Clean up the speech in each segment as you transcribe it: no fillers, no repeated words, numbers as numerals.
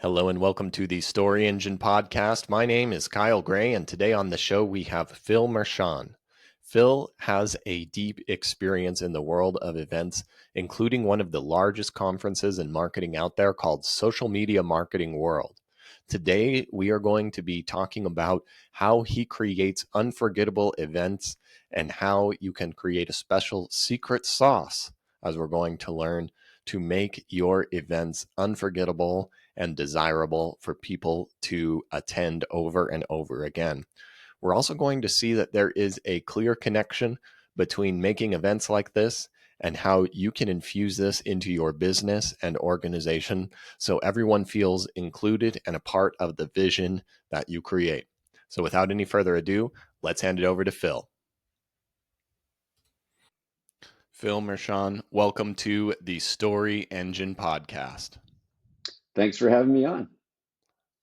Hello and welcome to the Story Engine podcast. My name is Kyle Gray, and today on the show we have Phil Mershon. Phil has a deep experience in the world of events, including one of the largest conferences in marketing out there called Social Media Marketing World. Today we are going to be talking about how he creates unforgettable events and how you can create a special secret sauce, as we're going to learn, to make your events unforgettable and desirable for people to attend over and over again. We're also going to see that there is a clear connection between making events like this and how you can infuse this into your business and organization so everyone feels included and a part of the vision that you create. So without any further ado, let's hand it over to Phil. Phil Mershon, welcome to the Story Engine podcast. Thanks for having me on.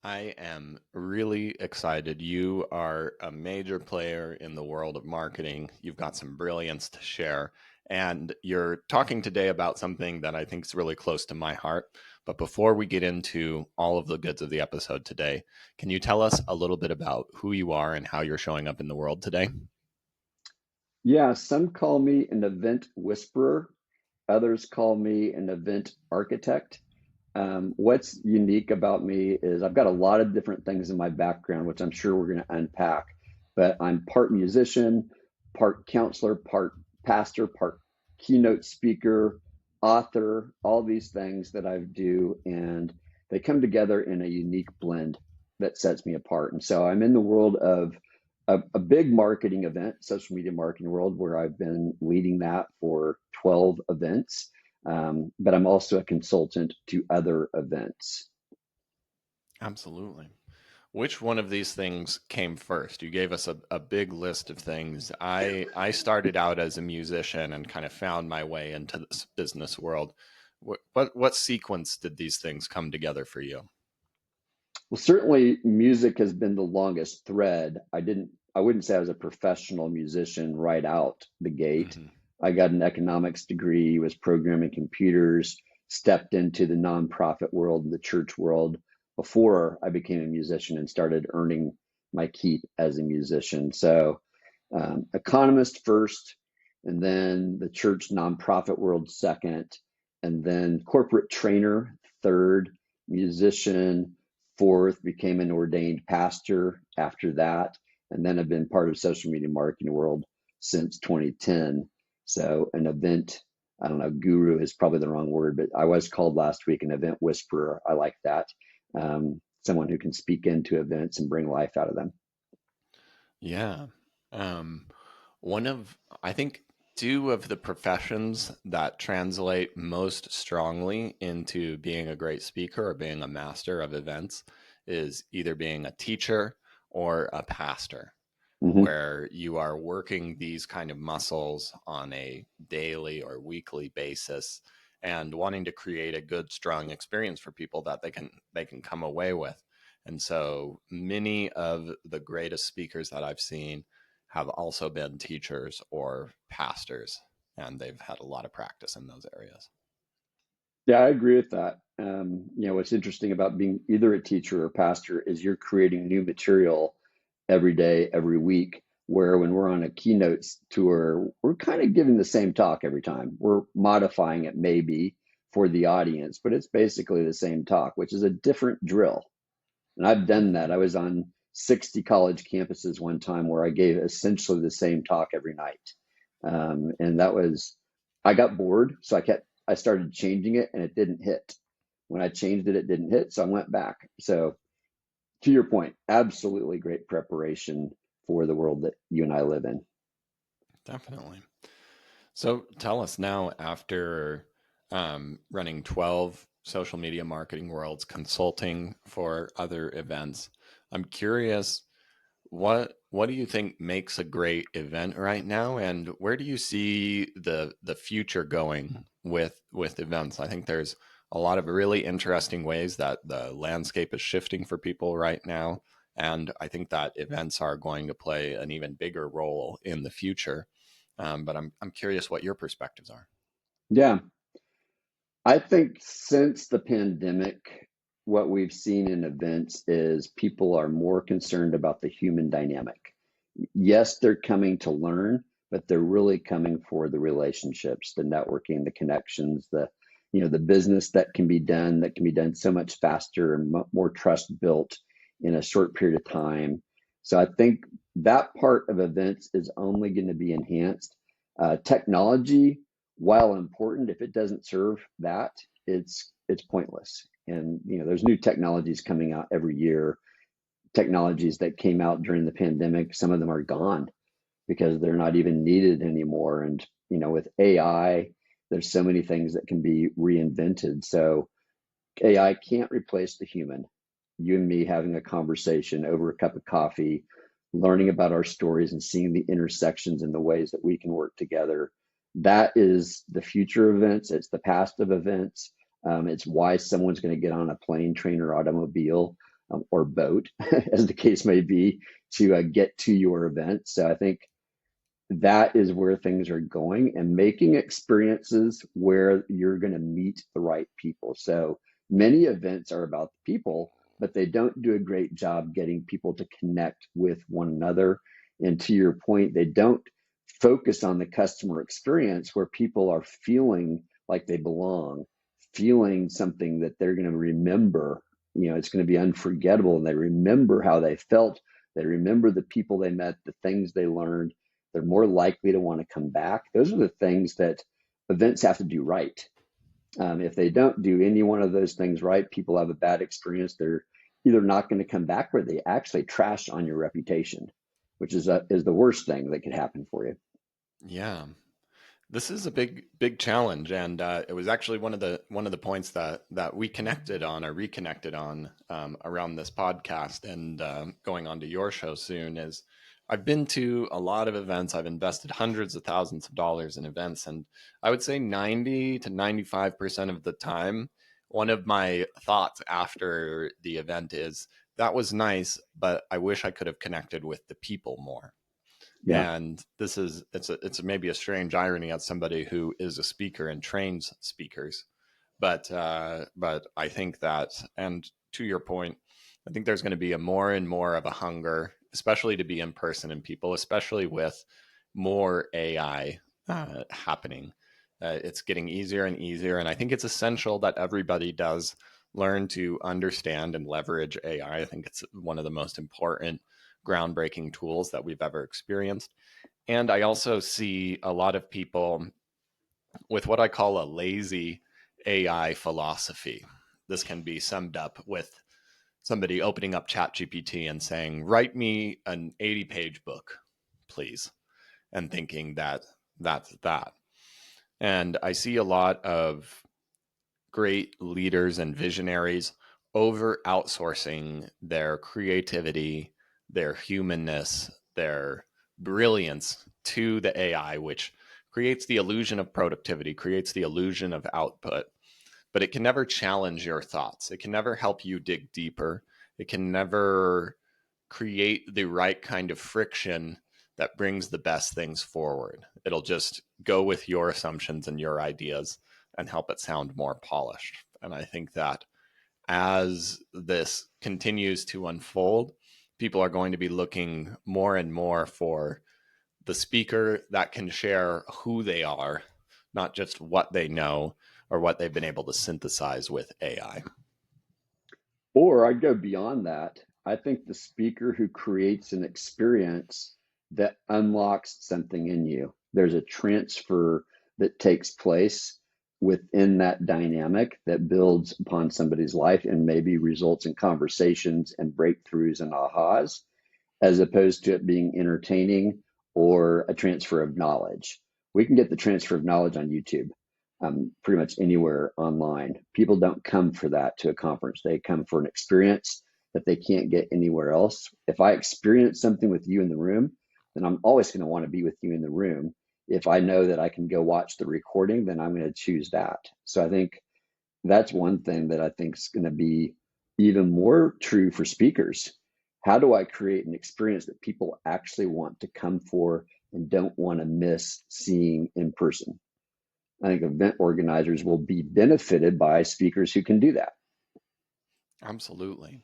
I am really excited. You are a major player in the world of marketing. You've got some brilliance to share. And you're talking today about something that I think is really close to my heart. But before we get into all of the goods of the episode today, can you tell us a little bit about who you are and how you're showing up in the world today? Yeah, some call me an event whisperer. Others call me an event architect. What's unique about me is I've got a lot of different things in my background, which I'm sure we're going to unpack. But I'm part musician, part counselor, part pastor, part keynote speaker, author, all these things that I do. And they come together in a unique blend that sets me apart. And so I'm in the world of a big marketing event, social media marketing world, where I've been leading that for 12 events. But I'm also a consultant to other events. Absolutely. Which one of these things came first? You gave us a big list of things. I started out as a musician and kind of found my way into this business world. What sequence did these things come together for you? Well, certainly music has been the longest thread. I wouldn't say I was a professional musician right out the gate. Mm-hmm. I got an economics degree, was programming computers, stepped into the nonprofit world and the church world before I became a musician and started earning my keep as a musician. So, economist first, and then the church nonprofit world second, and then corporate trainer third, musician fourth, became an ordained pastor after that, and then I've been part of social media marketing world since 2010. So an event, I don't know, guru is probably the wrong word, but I was called last week an event whisperer. I like that. Someone who can speak into events and bring life out of them. Yeah. Um, I think, two of the professions that translate most strongly into being a great speaker or being a master of events is either being a teacher or a pastor, Mm-hmm. where you are working these kind of muscles on a daily or weekly basis and wanting to create a good, strong experience for people that they can come away with. And so many of the greatest speakers that I've seen have also been teachers or pastors, and they've had a lot of practice in those areas. Yeah, I agree with that. What's interesting about being either a teacher or a pastor is you're creating new material every day, every week. Where when we're on a keynotes tour, we're kind of giving the same talk every time. We're modifying it maybe for the audience, but it's basically the same talk, which is a different drill. And I've done that. Mm-hmm. I was on 60 college campuses one time where I gave essentially the same talk every night. And that was, I got bored. So I started changing it and it didn't hit. When I changed it, it didn't hit. So I went back. So to your point, absolutely great preparation for the world that you and I live in. Definitely. So tell us now, after running 12 social media marketing worlds, consulting for other events, I'm curious, what do you think makes a great event right now, and where do you see the future going with events? I think there's a lot of really interesting ways that the landscape is shifting for people right now, and I think that events are going to play an even bigger role in the future. But I'm curious what your perspectives are. Yeah. I think since the pandemic, what we've seen in events is people are more concerned about the human dynamic. Yes, they're coming to learn, but they're really coming for the relationships, the networking, the connections, the business that can be done so much faster and more trust built in a short period of time. So I think that part of events is only going to be enhanced. Technology, while important, if it doesn't serve that, it's pointless. And there's new technologies coming out every year. Technologies that came out during the pandemic, some of them are gone because they're not even needed anymore. And with AI, there's so many things that can be reinvented. So AI can't replace the human. You and me having a conversation over a cup of coffee, learning about our stories and seeing the intersections and the ways that we can work together. That is the future of events. It's the past of events. It's why someone's going to get on a plane, train, or automobile or boat, as the case may be, to get to your event. So I think that is where things are going, and making experiences where you're going to meet the right people. So many events are about the people, but they don't do a great job getting people to connect with one another. And to your point, they don't focus on the customer experience where people are feeling like they belong, feeling something that they're going to remember. It's going to be unforgettable, and they remember how they felt. They remember the people they met, the things they learned. They're more likely to want to come back. Those are the things that events have to do right. If they don't do any one of those things right, people have a bad experience. They're either not going to come back, or they actually trash on your reputation, which is the worst thing that could happen for you. Yeah. This is a big challenge, and it was actually one of the points that we connected on or reconnected on around this podcast, and going on to your show soon. Is I've been to a lot of events. I've invested hundreds of thousands of dollars in events, and I would say 90 to 95% of the time, one of my thoughts after the event is that was nice, but I wish I could have connected with the people more. Yeah. And it's maybe a strange irony as somebody who is a speaker and trains speakers, but I think that, and to your point, I think there's going to be a more and more of a hunger, especially to be in person and people, especially with more AI happening. It's getting easier and easier, and I think it's essential that everybody does learn to understand and leverage AI. I think it's one of the most important groundbreaking tools that we've ever experienced. And I also see a lot of people with what I call a lazy AI philosophy. This can be summed up with somebody opening up ChatGPT and saying, "Write me an 80-page book, please," and thinking that that's that. And I see a lot of great leaders and visionaries over outsourcing their creativity, their humanness, their brilliance to the AI, which creates the illusion of productivity, creates the illusion of output, but it can never challenge your thoughts. It can never help you dig deeper. It can never create the right kind of friction that brings the best things forward. It'll just go with your assumptions and your ideas and help it sound more polished. And I think that as this continues to unfold, people are going to be looking more and more for the speaker that can share who they are, not just what they know or what they've been able to synthesize with AI. Or I'd go beyond that. I think the speaker who creates an experience that unlocks something in you. There's a transfer that takes place within that dynamic that builds upon somebody's life and maybe results in conversations and breakthroughs and ahas, as opposed to it being entertaining or a transfer of knowledge. We can get the transfer of knowledge on YouTube, pretty much anywhere online. People don't come for that to a conference. They come for an experience that they can't get anywhere else. If I experience something with you in the room, then I'm always going to want to be with you in the room. If I know that I can go watch the recording, then I'm going to choose that. So I think that's one thing that I think is going to be even more true for speakers. How do I create an experience that people actually want to come for and don't want to miss seeing in person? I think event organizers will be benefited by speakers who can do that. Absolutely.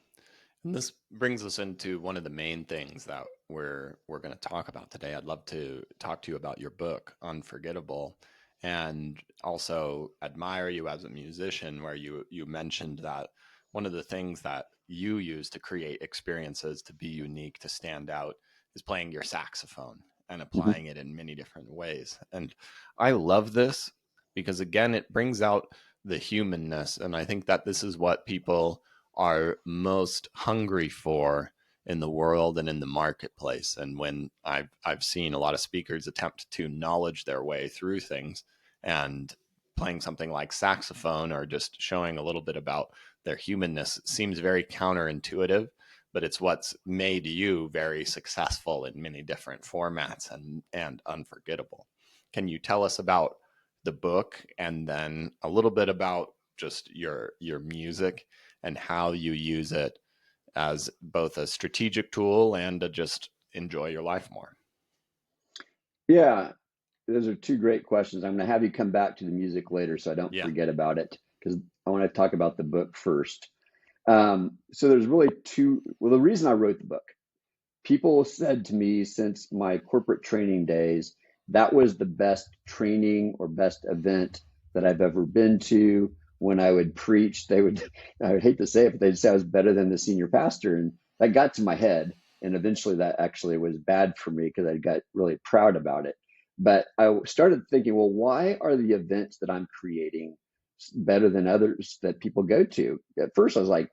And this brings us into one of the main things that we're going to talk about today. I'd love to talk to you about your book, Unforgettable, and also admire you as a musician, where you mentioned that one of the things that you use to create experiences to be unique, to stand out, is playing your saxophone and Mhm. applying it in many different ways. And I love this because again, it brings out the humanness, and I think that this is what people are most hungry for in the world and in the marketplace. And when I've seen a lot of speakers attempt to knowledge their way through things, and playing something like saxophone or just showing a little bit about their humanness seems very counterintuitive, but it's what's made you very successful in many different formats and unforgettable. Can you tell us about the book and then a little bit about just your music and how you use it as both a strategic tool and to just enjoy your life more? Yeah, those are two great questions. I'm going to have you come back to the music later so I don't Yeah. forget about it because I want to talk about the book first. So there's really two. Well, the reason I wrote the book, people said to me since my corporate training days, that was the best training or best event that I've ever been to. When I would preach, they would, I would hate to say it, but they'd say I was better than the senior pastor. And that got to my head. And eventually that actually was bad for me because I got really proud about it. But I started thinking, well, why are the events that I'm creating better than others that people go to? At first, I was like,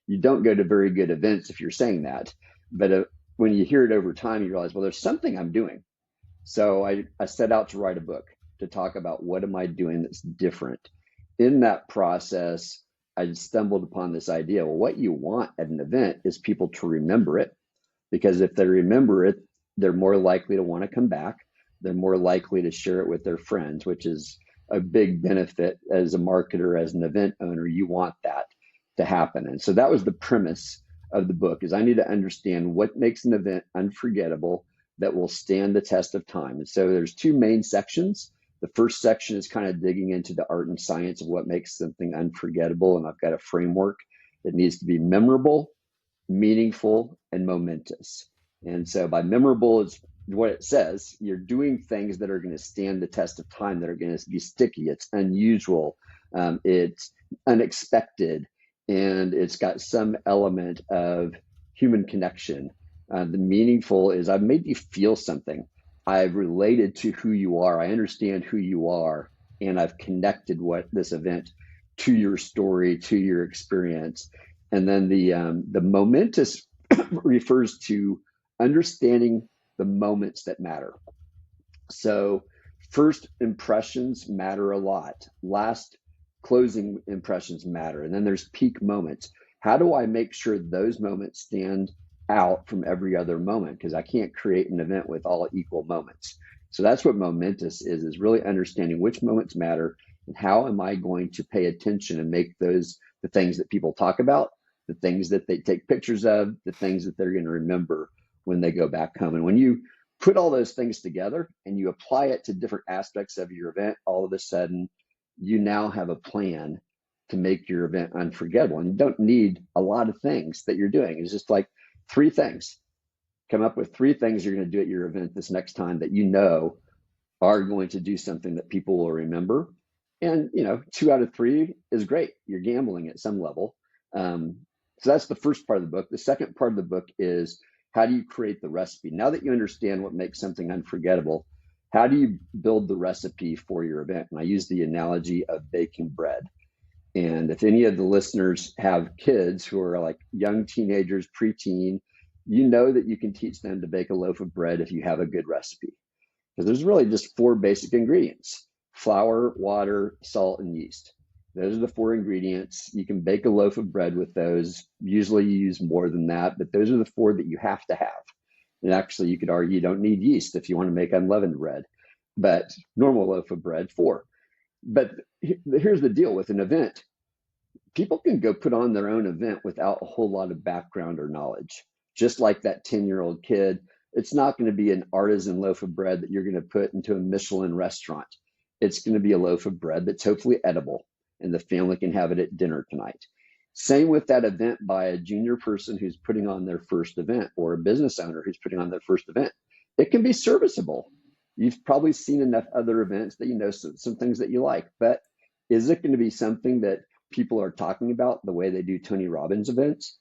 you don't go to very good events if you're saying that. But when you hear it over time, you realize, well, there's something I'm doing. So I set out to write a book to talk about what am I doing that's different. In that process, I stumbled upon this idea. Well, what you want at an event is people to remember it, because if they remember it, they're more likely to want to come back. They're more likely to share it with their friends, which is a big benefit as a marketer, as an event owner. You want that to happen. And so that was the premise of the book, is I need to understand what makes an event unforgettable that will stand the test of time. And so there's two main sections. The first section is kind of digging into the art and science of what makes something unforgettable. And I've got a framework. It needs to be memorable, meaningful, and momentous. And so by memorable is what it says. You're doing things that are going to stand the test of time, that are going to be sticky. It's unusual. It's unexpected. And it's got some element of human connection. The meaningful is I've made you feel something. I've related to who you are. I understand who you are. And I've connected what this event to your story, to your experience. And then the momentous refers to understanding the moments that matter. So first impressions matter a lot. Last closing impressions matter. And then there's peak moments. How do I make sure those moments stand out from every other moment? Because I can't create an event with all equal moments. So that's what momentous is really understanding which moments matter and how am I going to pay attention and make those the things that people talk about, the things that they take pictures of, the things that they're going to remember when they go back home. And when you put all those things together and you apply it to different aspects of your event, all of a sudden you now have a plan to make your event unforgettable. And you don't need a lot of things that you're doing. It's just like three things. Come up with three things you're going to do at your event this next time that you know are going to do something that people will remember. And, you know, 2 out of 3 is great. You're gambling at some level. So that's the first part of the book. The second part of the book is how do you create the recipe? Now that you understand what makes something unforgettable, how do you build the recipe for your event? And I use the analogy of baking bread. And if any of the listeners have kids who are like young teenagers, preteen, you know that you can teach them to bake a loaf of bread if you have a good recipe. Because there's really just 4 basic ingredients: flour, water, salt, and yeast. Those are the 4 ingredients. You can bake a loaf of bread with those. Usually you use more than that, but those are the 4 that you have to have. And actually, you could argue you don't need yeast if you want to make unleavened bread, but normal loaf of bread, 4. But here's the deal with an event. People can go put on their own event without a whole lot of background or knowledge. Just like that 10-year-old kid, it's not going to be an artisan loaf of bread that you're going to put into a Michelin restaurant. It's going to be a loaf of bread that's hopefully edible and the family can have it at dinner tonight. Same with that event by a junior person who's putting on their first event, or a business owner who's putting on their first event. It can be serviceable. You've probably seen enough other events that you know some things that you like, but is it going to be something that people are talking about the way they do Tony Robbins events?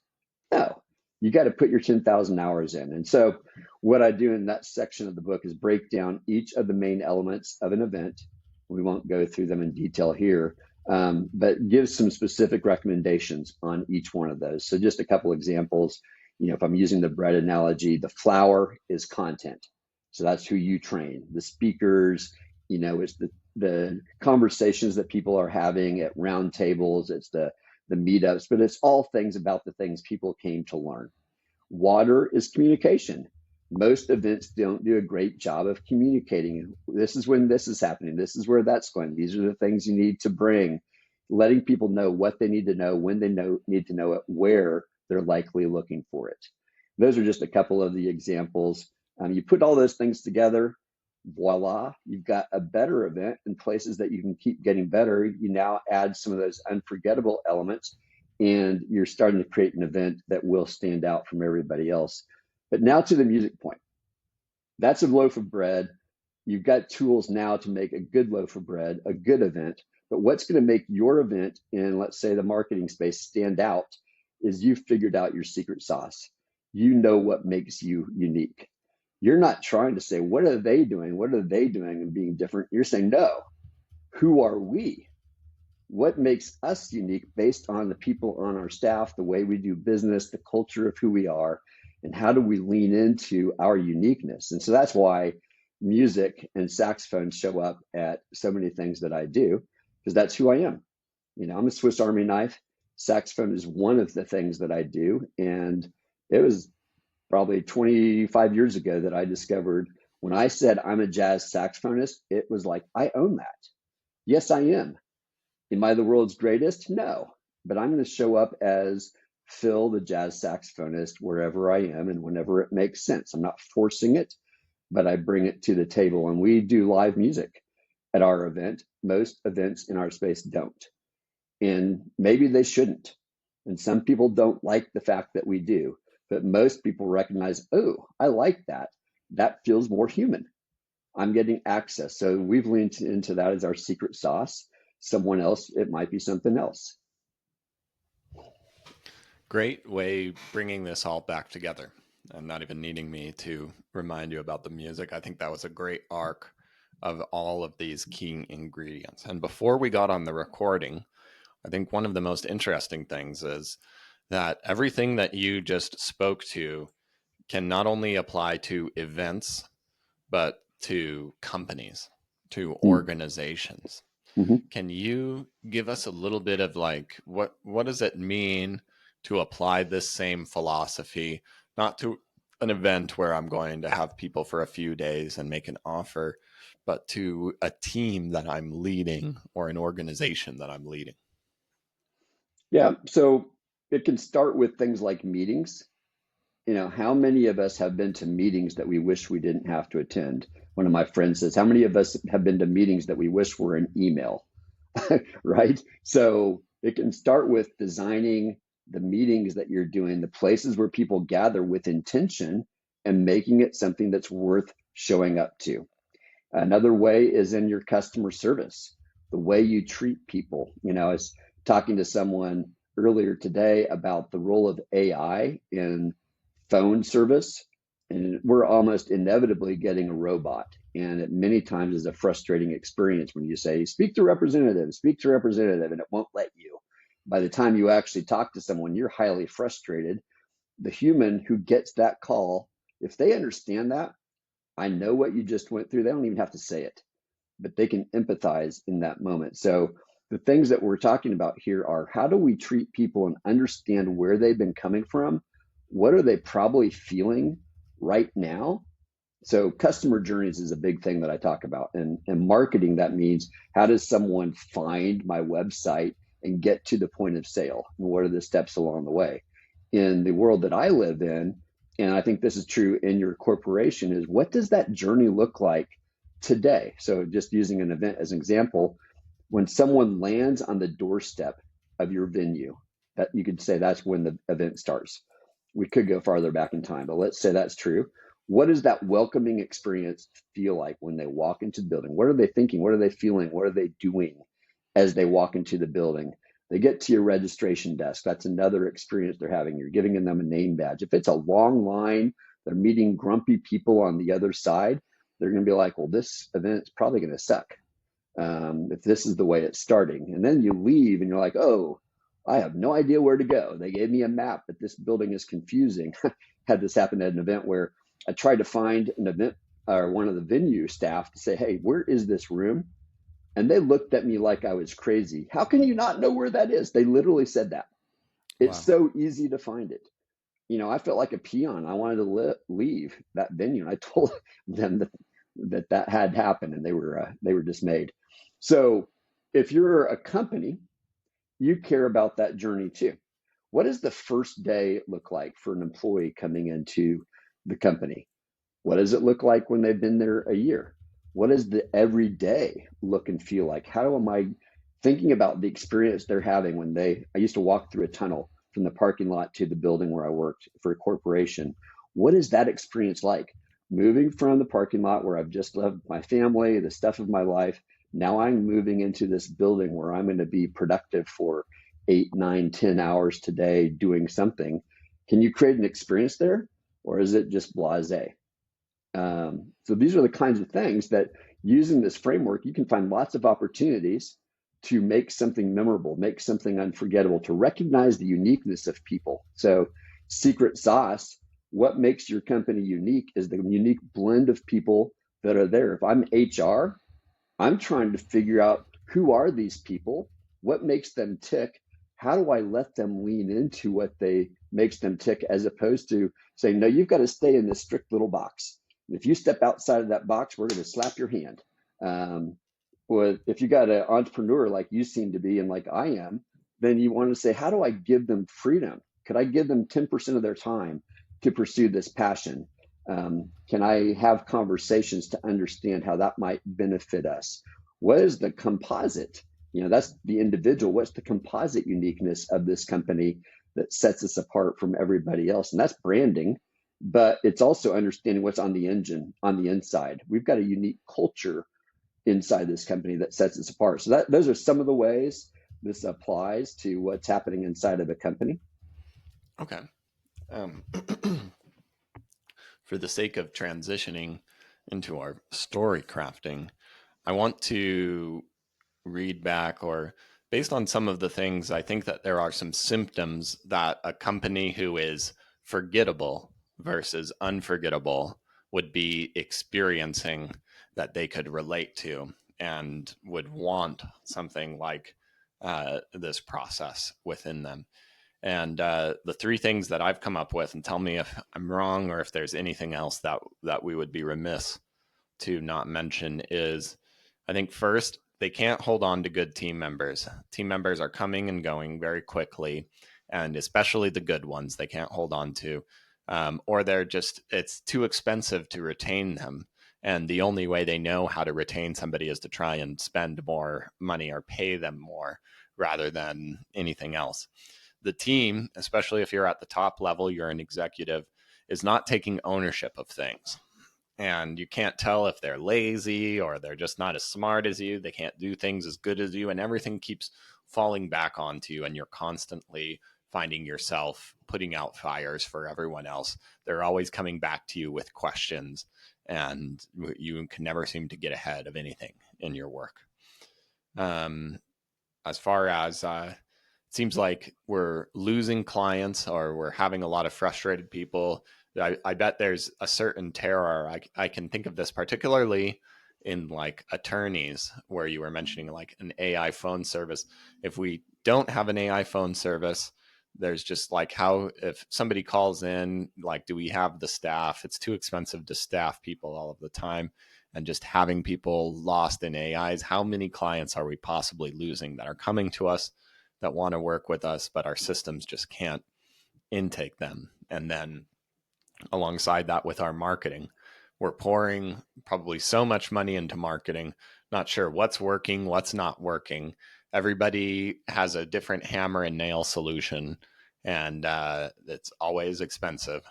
No, you got to put your 10,000 hours in. And so what I do in that section of the book is break down each of the main elements of an event. We won't go through them in detail here, but give some specific recommendations on each one of those. So just a couple examples. If I'm using the bread analogy, the flour is content. So that's who you train. The speakers, it's the conversations that people are having at round tables. It's the meetups, but it's all things about the things people came to learn. Water is communication. Most events don't do a great job of communicating. This is when this is happening. This is where that's going. These are the things you need to bring, letting people know what they need to know, when they need to know it, where they're likely looking for it. Those are just a couple of the examples. You put all those things together, voila, you've got a better event in places that you can keep getting better. You now add some of those unforgettable elements, and you're starting to create an event that will stand out from everybody else. But now to the music point. That's a loaf of bread. You've got tools now to make a good loaf of bread, a good event. But what's going to make your event in, let's say, the marketing space stand out is you've figured out your secret sauce. You know what makes you unique. You're not trying to say, what are they doing? What are they doing and being different? You're saying, no, who are we? What makes us unique based on the people on our staff, the way we do business, the culture of who we are, and how do we lean into our uniqueness? And so that's why music and saxophone show up at so many things that I do, because that's who I am. I'm a Swiss Army knife. Saxophone is one of the things that I do. And it was probably 25 years ago that I discovered when I said I'm a jazz saxophonist, it was like, I own that. Yes, I am. Am I the world's greatest? No, but I'm going to show up as Phil, the jazz saxophonist, wherever I am and whenever it makes sense. I'm not forcing it, but I bring it to the table. And we do live music at our event. Most events in our space don't. And maybe they shouldn't. And some people don't like the fact that we do, but most people recognize, oh, I like that. That feels more human. I'm getting access. So we've leaned into that as our secret sauce. Someone else, it might be something else. Great way bringing this all back together and not even needing me to remind you about the music. I think that was a great arc of all of these key ingredients. And before we got on the recording, I think one of the most interesting things is that everything that you just spoke to can not only apply to events, but to companies, to organizations. Mm-hmm. Can you give us a little bit of like, what does it mean to apply this same philosophy, not to an event where I'm going to have people for a few days and make an offer, but to a team that I'm leading or an organization that I'm leading? Yeah, so it can start with things like meetings. How many of us have been to meetings that we wish we didn't have to attend? One of my friends says, how many of us have been to meetings that we wish were an email? Right? So it can start with designing the meetings that you're doing, the places where people gather with intention, and making it something that's worth showing up to. Another way is in your customer service, the way you treat people. I was talking to someone earlier today about the role of AI in phone service, and we're almost inevitably getting a robot. And it many times is a frustrating experience when you say, speak to representative, and it won't let you. By the time you actually talk to someone, you're highly frustrated. The human who gets that call, if they understand that, I know what you just went through, they don't even have to say it, but they can empathize in that moment. So the things that we're talking about here are, how do we treat people and understand where they've been coming from? What are they probably feeling right now? So customer journeys is a big thing that I talk about. And marketing, that means, how does someone find my website and get to the point of sale? And what are the steps along the way? In the world that I live in, and I think this is true in your corporation, is what does that journey look like today? So just using an event as an example, when someone lands on the doorstep of your venue, That you could say that's when the event starts. We could go farther back in time, but let's say that's true. What does that welcoming experience feel like when they walk into the building? What are they thinking? What are they feeling? What are they doing as they walk into the building? They get to your registration desk. That's another experience they're having. You're giving them a name badge. If it's a long line, they're meeting grumpy people on the other side. They're going to be like, well, this event's probably going to suck if this is the way it's starting. And then you leave and you're like, oh, I have no idea where to go. They gave me a map, but this building is confusing. Had this happen at an event where I tried to find an event or one of the venue staff to say, hey, where is this room? And they looked at me like I was crazy. How can you not know where that is? They literally said that. It's Wow. so easy to find it. I felt like a peon. I wanted to leave that venue. And I told them that had happened, and they were dismayed. So if you're a company, you care about that journey too. What does the first day look like for an employee coming into the company? What does it look like when they've been there a year? What does the everyday look and feel like? How am I thinking about the experience they're having when I used to walk through a tunnel from the parking lot to the building where I worked for a corporation. What is that experience like? Moving from the parking lot where I've just left my family, the stuff of my life. Now I'm moving into this building where I'm going to be productive for 8, 9, 10 hours today doing something. Can you create an experience there? Or is it just blasé? So these are the kinds of things that using this framework, you can find lots of opportunities to make something memorable, make something unforgettable, to recognize the uniqueness of people. So secret sauce, what makes your company unique is the unique blend of people that are there. If I'm HR, I'm trying to figure out who are these people, what makes them tick, how do I let them lean into what they makes them tick, as opposed to saying, no, you've got to stay in this strict little box. If you step outside of that box, we're going to slap your hand. Or if you got an entrepreneur like you seem to be and like I am, then you want to say, how do I give them freedom? Could I give them 10% of their time to pursue this passion? Can I have conversations to understand how that might benefit us? What is the composite? That's the individual. What's the composite uniqueness of this company that sets us apart from everybody else? And that's branding, but it's also understanding what's on the engine, on the inside. We've got a unique culture inside this company that sets us apart. So those are some of the ways this applies to what's happening inside of a company. Okay. Um, for the sake of transitioning into our story crafting, I want to read back, or based on some of the things, I think that there are some symptoms that a company who is forgettable versus unforgettable would be experiencing that they could relate to and would want something like this process within them. And the three things that I've come up with, and tell me if I'm wrong or if there's anything else that we would be remiss to not mention, is I think first, they can't hold on to good team members. Team members are coming and going very quickly, and especially the good ones they can't hold on to, or it's too expensive to retain them. And the only way they know how to retain somebody is to try and spend more money or pay them more rather than anything else. The team, especially if you're at the top level, you're an executive, is not taking ownership of things. And you can't tell if they're lazy or they're just not as smart as you. They can't do things as good as you, and everything keeps falling back onto you, and you're constantly finding yourself putting out fires for everyone else. They're always coming back to you with questions, and you can never seem to get ahead of anything in your work. As far as it seems like we're losing clients or we're having a lot of frustrated people. I bet there's a certain terror. I can think of this particularly in like attorneys, where you were mentioning like an AI phone service. If we don't have an AI phone service, there's just like, how, if somebody calls in, like, do we have the staff? It's too expensive to staff people all of the time. And just having people lost in AIs, how many clients are we possibly losing that are coming to us that want to work with us, but our systems just can't intake them? And then alongside that, with our marketing, we're pouring probably so much money into marketing, not sure what's working, what's not working. everybody has a different hammer and nail solution, and it's always expensive.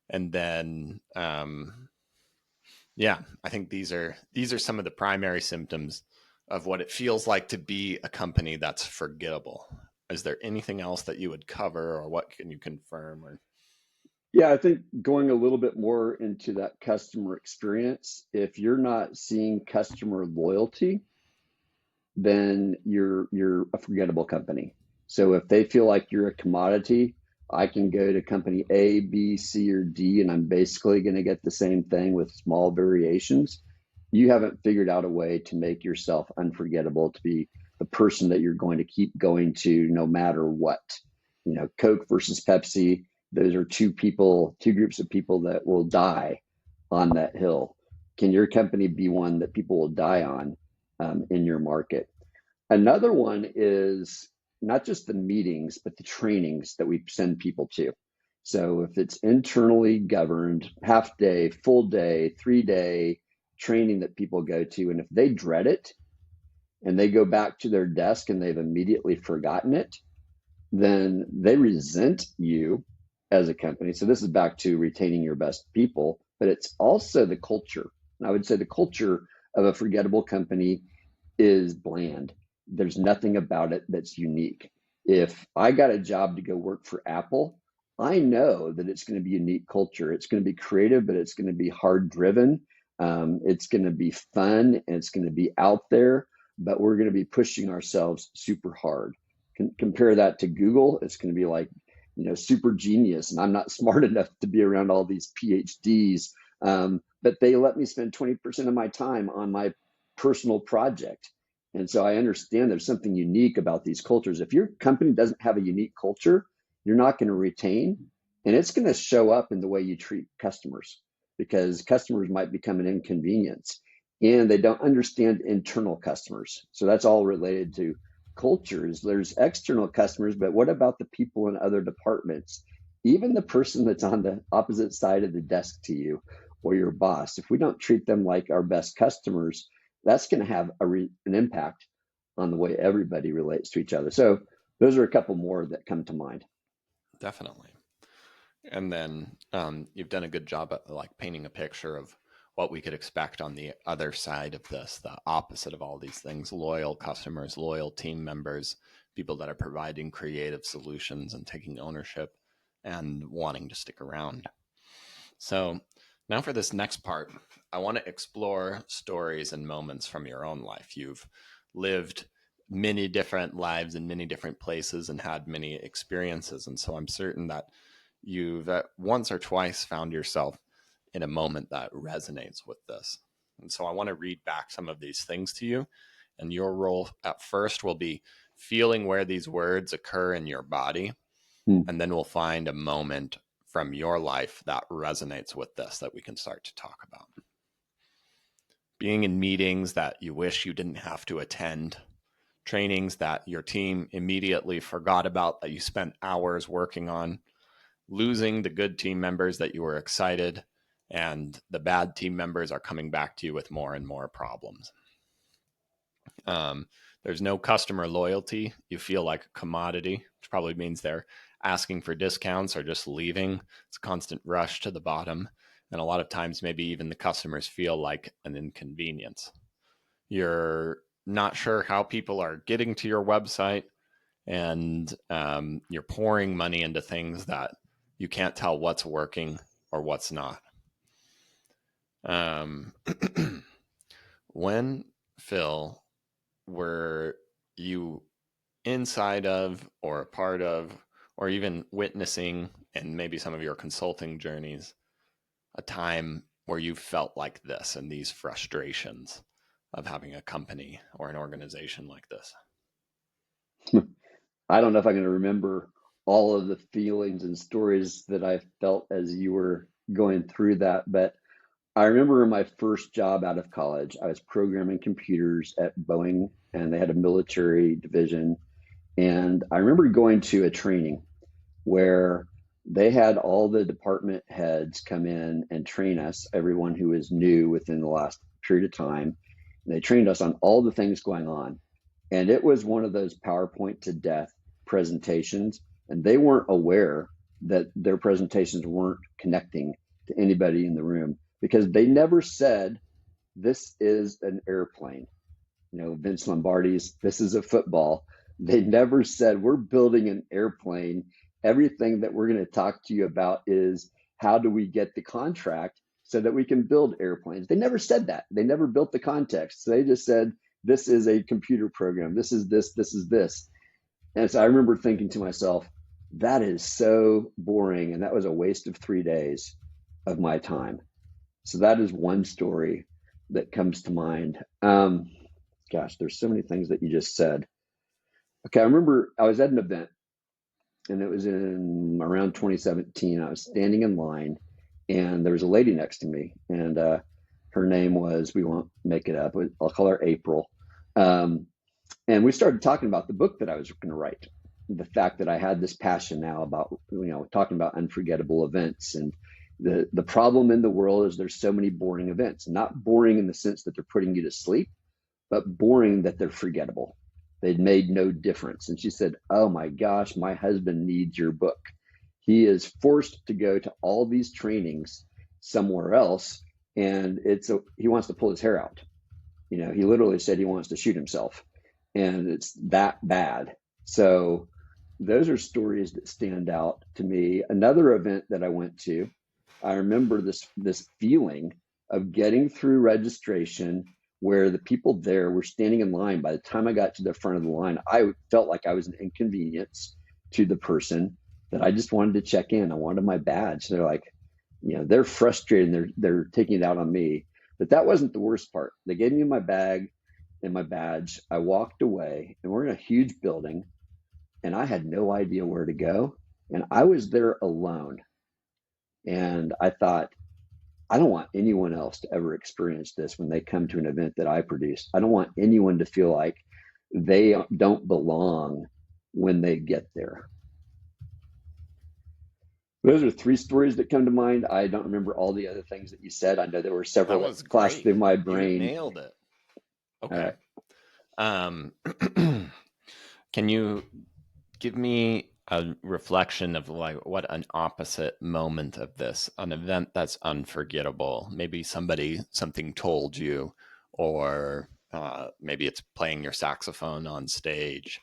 And then, yeah, I think these are some of the primary symptoms of what it feels like to be a company that's forgettable. Is there anything else that you would cover, or what can you confirm? Or Yeah, I think going a little bit more into that customer experience, if you're not seeing customer loyalty, then you're a forgettable company. So if they feel like you're a commodity, I can go to company A, B, C, or D, and I'm basically going to get the same thing with small variations. You haven't figured out a way to make yourself unforgettable, to be the person that you're going to keep going to no matter what. You know, Coke versus Pepsi, those are two groups of people that will die on that hill. Can your company be one that people will die on in your market? Another one is not just the meetings, but the trainings that we send people to. So if it's internally governed, half day, full day, 3 day training that people go to, and if they dread it and they go back to their desk and they've immediately forgotten it, then they resent you as a company. So this is back to retaining your best people, but it's also the culture. And I would say the culture of a forgettable company is bland. There's nothing about it that's unique. If I got a job to go work for Apple, I know that it's going to be a unique culture. It's going to be creative, but it's going to be hard driven. It's going to be fun and it's going to be out there, but we're going to be pushing ourselves super hard. Compare that to Google. It's going to be like, super genius. And I'm not smart enough to be around all these PhDs, but they let me spend 20% of my time on my personal project. And so I understand there's something unique about these cultures. If your company doesn't have a unique culture, you're not going to retain, and it's going to show up in the way you treat customers, because customers might become an inconvenience and they don't understand internal customers. So that's all related to cultures. There's external customers, but what about the people in other departments? Even the person that's on the opposite side of the desk to you or your boss, if we don't treat them like our best customers, that's going to have an impact on the way everybody relates to each other. So those are a couple more that come to mind. definitely. And then you've done a good job at like painting a picture of what we could expect on the other side of this, the opposite of all these things: loyal customers, loyal team members, people that are providing creative solutions and taking ownership and wanting to stick around. So now for this next part, I want to explore stories and moments from your own life. You've lived many different lives in many different places and had many experiences. And so I'm certain that you've once or twice found yourself in a moment that resonates with this. And so I want to read back some of these things to you. And your role at first will be feeling where these words occur in your body. Hmm. And then we'll find a moment from your life that resonates with this that we can start to talk about. Being in meetings that you wish you didn't have to attend, trainings that your team immediately forgot about that you spent hours working on, losing the good team members that you were excited, and the bad team members are coming back to you with more and more problems. There's no customer loyalty. You feel like a commodity, which probably means they're asking for discounts or just leaving. It's a constant rush to the bottom. And a lot of times, maybe even the customers feel like an inconvenience. You're not sure how people are getting to your website, and you're pouring money into things that you can't tell what's working or what's not. When, Phil, were you inside of or a part of or even witnessing, and maybe some of your consulting journeys, a time where you felt like this and these frustrations of having a company or an organization like this? I don't know if I'm going to remember all of the feelings and stories that I felt as you were going through that, but I remember in my first job out of college, I was programming computers at Boeing, and they had a military division. And I remember going to a training where they had all the department heads come in and train us, everyone who was new within the last period of time. And they trained us on all the things going on. And it was one of those PowerPoint to death presentations. And they weren't aware that their presentations weren't connecting to anybody in the room because they never said, this is an airplane. Vince Lombardi's This Is a Football. They never said, we're building an airplane. Everything that we're going to talk to you about is how do we get the contract so that we can build airplanes. They never said that. They never built the context. So they just said, this is a computer program. This is this, this is this. And so I remember thinking to myself, that is so boring. And that was a waste of 3 days of my time. So that is one story that comes to mind. Gosh, there's so many things that you just said. Okay, I remember I was at an event and it was in around 2017. I was standing in line and there was a lady next to me and her name was, we won't make it up, I'll call her April. And we started talking about the book that I was going to write. The fact that I had this passion now about, talking about unforgettable events. And the problem in the world is there's so many boring events, not boring in the sense that they're putting you to sleep, but boring that they're forgettable. They'd made no difference. And she said, oh my gosh, my husband needs your book. He is forced to go to all these trainings somewhere else. And he wants to pull his hair out. He literally said he wants to shoot himself. And it's that bad. So those are stories that stand out to me. Another event that I went to, I remember this feeling of getting through registration where the people there were standing in line. By the time I got to the front of the line, I felt like I was an inconvenience to the person that I just wanted to check in. I wanted my badge. They're like, they're frustrated and they're taking it out on me. But that wasn't the worst part. They gave me my bag and my badge. I walked away and we're in a huge building and I had no idea where to go. And I was there alone. And I thought, I don't want anyone else to ever experience this when they come to an event that I produce. I don't want anyone to feel like they don't belong when they get there. Those are 3 stories that come to mind. I don't remember all the other things that you said. I know there were That several was that flashed through great. my You brain. nailed it. All Okay. right. Can you give me a reflection of like what an opposite moment of this, an event that's unforgettable? Maybe something told you, or maybe it's playing your saxophone on stage,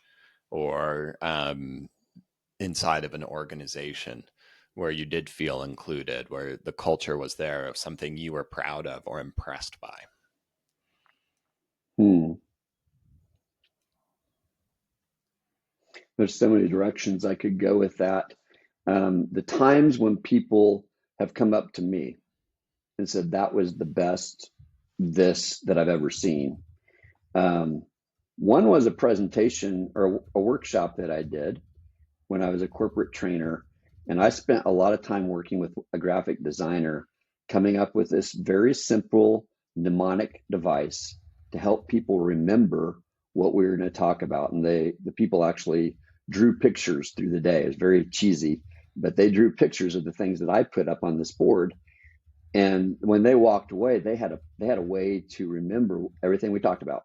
or inside of an organization where you did feel included, where the culture was there of something you were proud of or impressed by. There's so many directions I could go with that. The times when people have come up to me and said that was the best this that I've ever seen. One was a presentation or a workshop that I did when I was a corporate trainer. And I spent a lot of time working with a graphic designer, coming up with this very simple mnemonic device to help people remember what we were going to talk about. And the people actually drew pictures through the day. It was very cheesy, but they drew pictures of the things that I put up on this board. And when they walked away, they had a way to remember everything we talked about.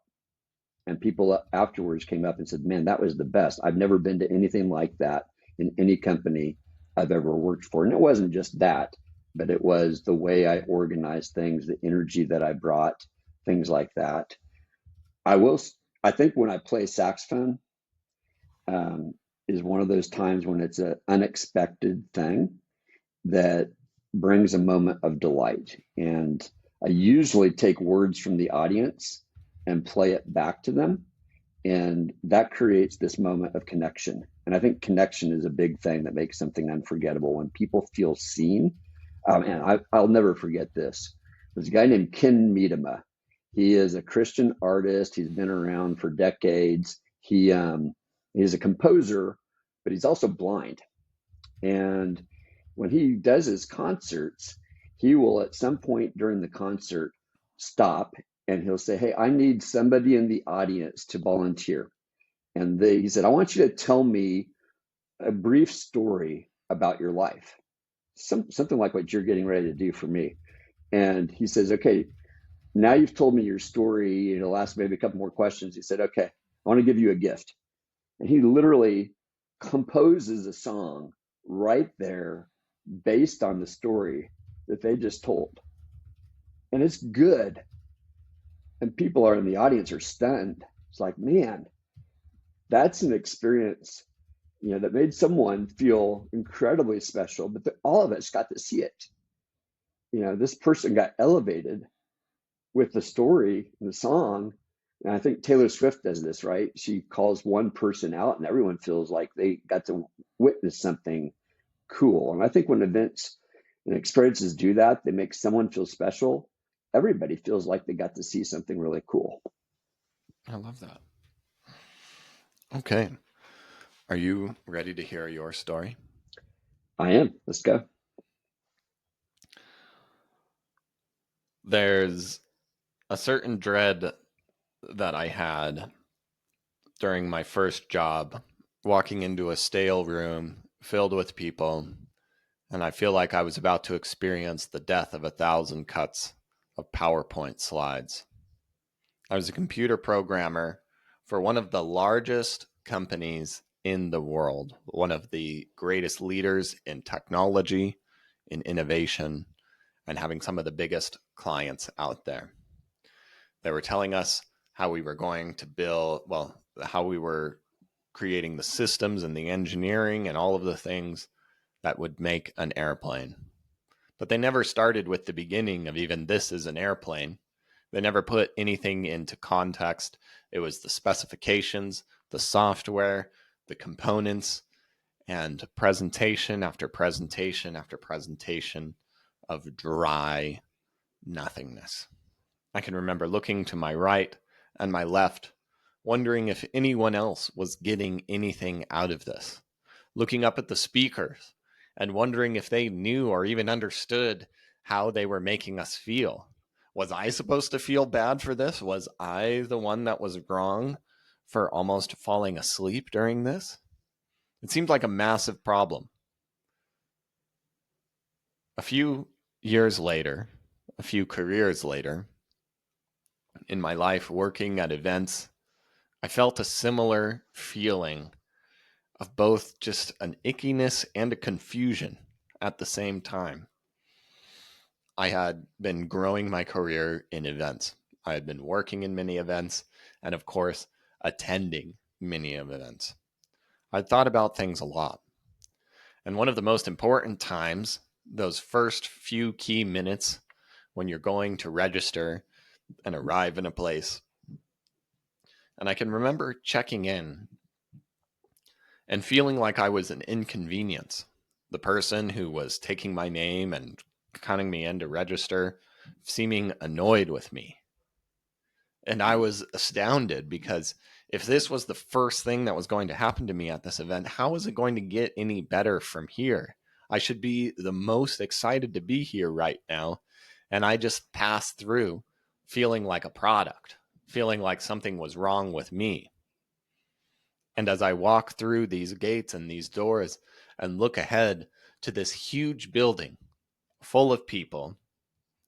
And people afterwards came up and said, man, that was the best. I've never been to anything like that in any company I've ever worked for. And it wasn't just that, but it was the way I organized things, the energy that I brought, things like that. I think when I play saxophone, is one of those times when it's an unexpected thing that brings a moment of delight. And I usually take words from the audience and play it back to them. And that creates this moment of connection. And I think connection is a big thing that makes something unforgettable. When people feel seen, and I'll never forget this. There's a guy named Ken Miedema. He is a Christian artist. He's been around for decades. He's a composer, but he's also blind. And when he does his concerts, he will at some point during the concert stop and he'll say, hey, I need somebody in the audience to volunteer. And he said, I want you to tell me a brief story about your life, something like what you're getting ready to do for me. And he says, okay, now you've told me your story, it'll ask maybe a couple more questions. He said, okay, I want to give you a gift. And he literally composes a song right there based on the story that they just told. And it's good. And people are in the audience are stunned. It's like, man, that's an experience, that made someone feel incredibly special, but all of us got to see it. This person got elevated with the story, the song. And I think Taylor Swift does this, right? She calls one person out and everyone feels like they got to witness something cool. And I think when events and experiences do that, they make someone feel special. Everybody feels like they got to see something really cool. I love that. Okay. Are you ready to hear your story? I am. Let's go. There's a certain dread that I had during my first job, walking into a stale room filled with people, and I feel like I was about to experience the death of 1,000 cuts of PowerPoint slides. I was a computer programmer for one of the largest companies in the world, one of the greatest leaders in technology, in innovation, and having some of the biggest clients out there. They were telling us how we were going to build, well, how we were creating the systems and the engineering and all of the things that would make an airplane. But they never started with the beginning of even this is an airplane. They never put anything into context. It was the specifications, the software, the components, and presentation after presentation after presentation of dry nothingness. I can remember looking to my right and my left, wondering if anyone else was getting anything out of this, looking up at the speakers and wondering if they knew or even understood how they were making us feel. Was I supposed to feel bad for this? Was I the one that was wrong for almost falling asleep during this? It seemed like a massive problem. A few years later, a few careers later, in my life working at events, I felt a similar feeling of both just an ickiness and a confusion at the same time. I had been growing my career in events. I had been working in many events and, of course, attending many of events. I'd thought about things a lot. And one of the most important times, those first few key minutes when you're going to register and arrive in a place. And I can remember checking in and feeling like I was an inconvenience. The person who was taking my name and counting me in to register seeming annoyed with me. And I was astounded because if this was the first thing that was going to happen to me at this event, how is it going to get any better from here? I should be the most excited to be here right now. And I just passed through feeling like a product, feeling like something was wrong with me. And as I walk through these gates and these doors and look ahead to this huge building full of people,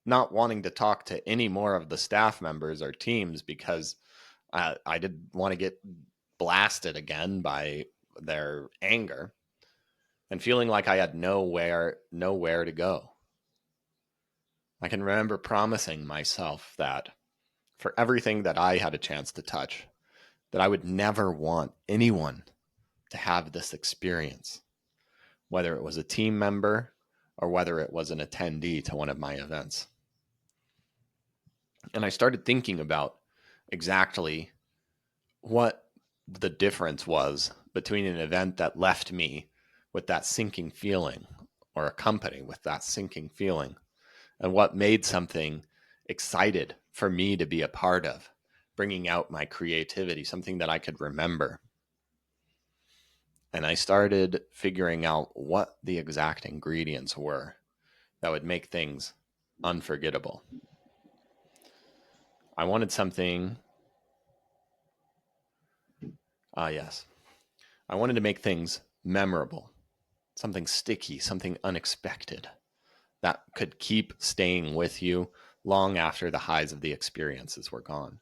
not wanting to talk to any more of the staff members or teams because I didn't want to get blasted again by their anger, and feeling like I had nowhere to go. I can remember promising myself that for everything that I had a chance to touch, that I would never want anyone to have this experience, whether it was a team member or whether it was an attendee to one of my events. And I started thinking about exactly what the difference was between an event that left me with that sinking feeling or a company with that sinking feeling and what made something excited for me to be a part of, bringing out my creativity, something that I could remember. And I started figuring out what the exact ingredients were that would make things unforgettable. I wanted something, yes, I wanted to make things memorable, something sticky, something unexpected that could keep staying with you long after the highs of the experiences were gone.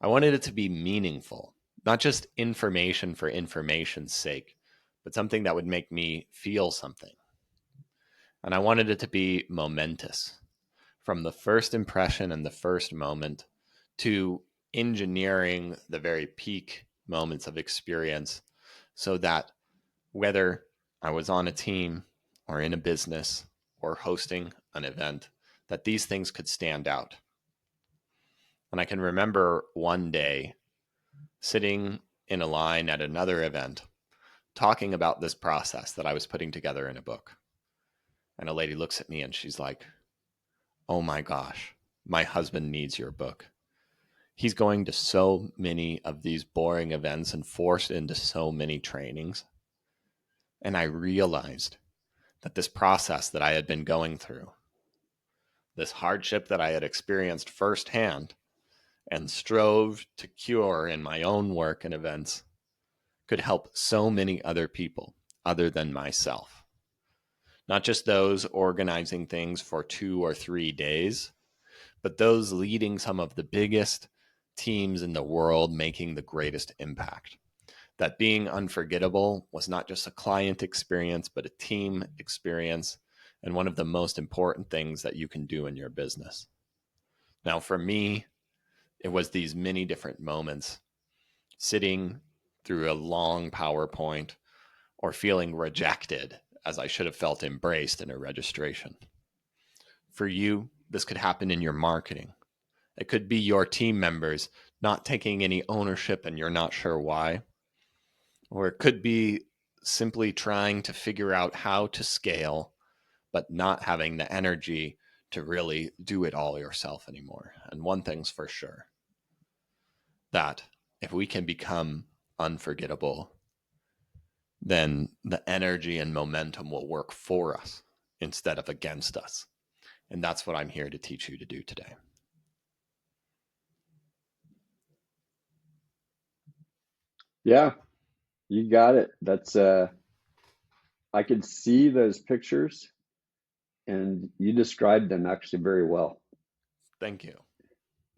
I wanted it to be meaningful. not just information for information's sake, but something that would make me feel something. And I wanted it to be momentous from the first impression and the first moment to engineering the very peak moments of experience so that whether I was on a team or in a business or hosting an event, that these things could stand out. And I can remember one day sitting in a line at another event talking about this process that I was putting together in a book. And a lady looks at me and she's like, "Oh my gosh, my husband needs your book. He's going to so many of these boring events and forced into so many trainings." And I realized that this process that I had been going through, this hardship that I had experienced firsthand and strove to cure in my own work and events, could help so many other people other than myself. Not just those organizing things for 2 or 3 days, but those leading some of the biggest teams in the world, making the greatest impact. That being unforgettable was not just a client experience, but a team experience, and one of the most important things that you can do in your business. Now, for me, it was these many different moments, sitting through a long PowerPoint or feeling rejected as I should have felt embraced in a registration. For you, this could happen in your marketing. It could be your team members not taking any ownership and you're not sure why. Or it could be simply trying to figure out how to scale, but not having the energy to really do it all yourself anymore. And one thing's for sure, that if we can become unforgettable, then the energy and momentum will work for us instead of against us. And that's what I'm here to teach you to do today. Yeah, you got it. That's I could see those pictures and you described them actually very well. Thank you.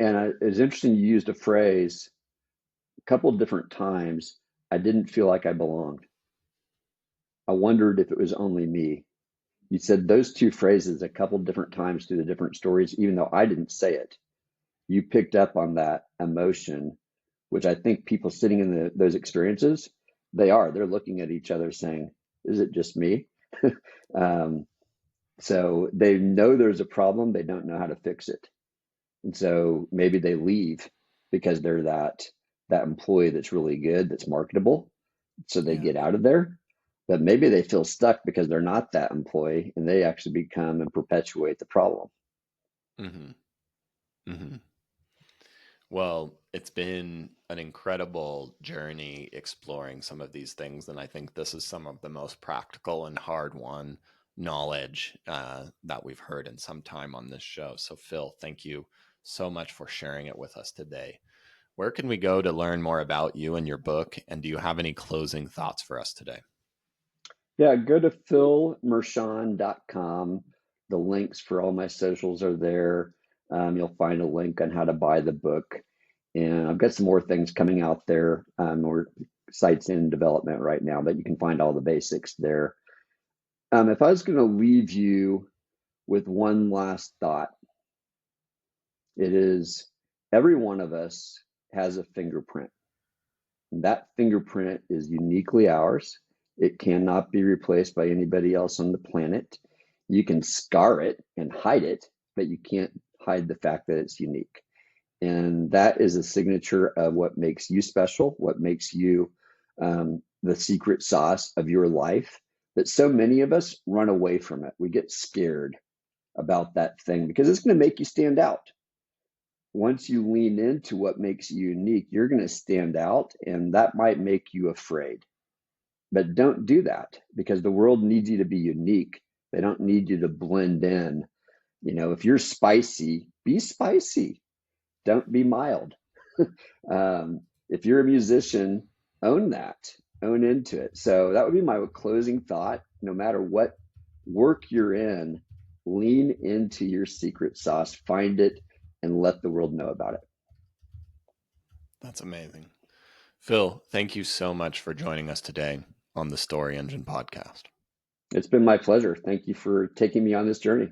And it's interesting you used a phrase a couple of different times. I didn't feel like I belonged. I wondered if it was only me. You said those two phrases a couple of different times through the different stories, even though I didn't say it. You picked up on that emotion, which I think people sitting in those experiences, they're looking at each other saying, is it just me? um, so they know there's a problem, they don't know how to fix it. And so maybe they leave because they're that employee that's really good, that's marketable. So they Yeah. get out of there. But maybe they feel stuck because they're not that employee and they actually become and perpetuate the problem. Mm-hmm. Mm-hmm. Well, it's been an incredible journey exploring some of these things. And I think this is some of the most practical and hard won knowledge that we've heard in some time on this show. So, Phil, thank you so much for sharing it with us today. Where can we go to learn more about you and your book? And do you have any closing thoughts for us today? Yeah, go to philmershon.com. The links for all my socials are there. You'll find a link on how to buy the book. And I've got some more things coming out there. More sites in development right now, but you can find all the basics there. If I was going to leave you with one last thought, it is every one of us has a fingerprint. And that fingerprint is uniquely ours. It cannot be replaced by anybody else on the planet. You can scar it and hide it, but you can't hide the fact that it's unique. And that is a signature of what makes you special, what makes you the secret sauce of your life. That so many of us run away from it. We get scared about that thing because it's going to make you stand out. Once you lean into what makes you unique, you're going to stand out, and that might make you afraid. But don't do that because the world needs you to be unique. They don't need you to blend in. If you're spicy, be spicy. Don't be mild. If you're a musician, own that, own into it. So that would be my closing thought. No matter what work you're in, lean into your secret sauce, find it, and let the world know about it. That's amazing. Phil, thank you so much for joining us today on the Story Engine podcast. It's been my pleasure. Thank you for taking me on this journey.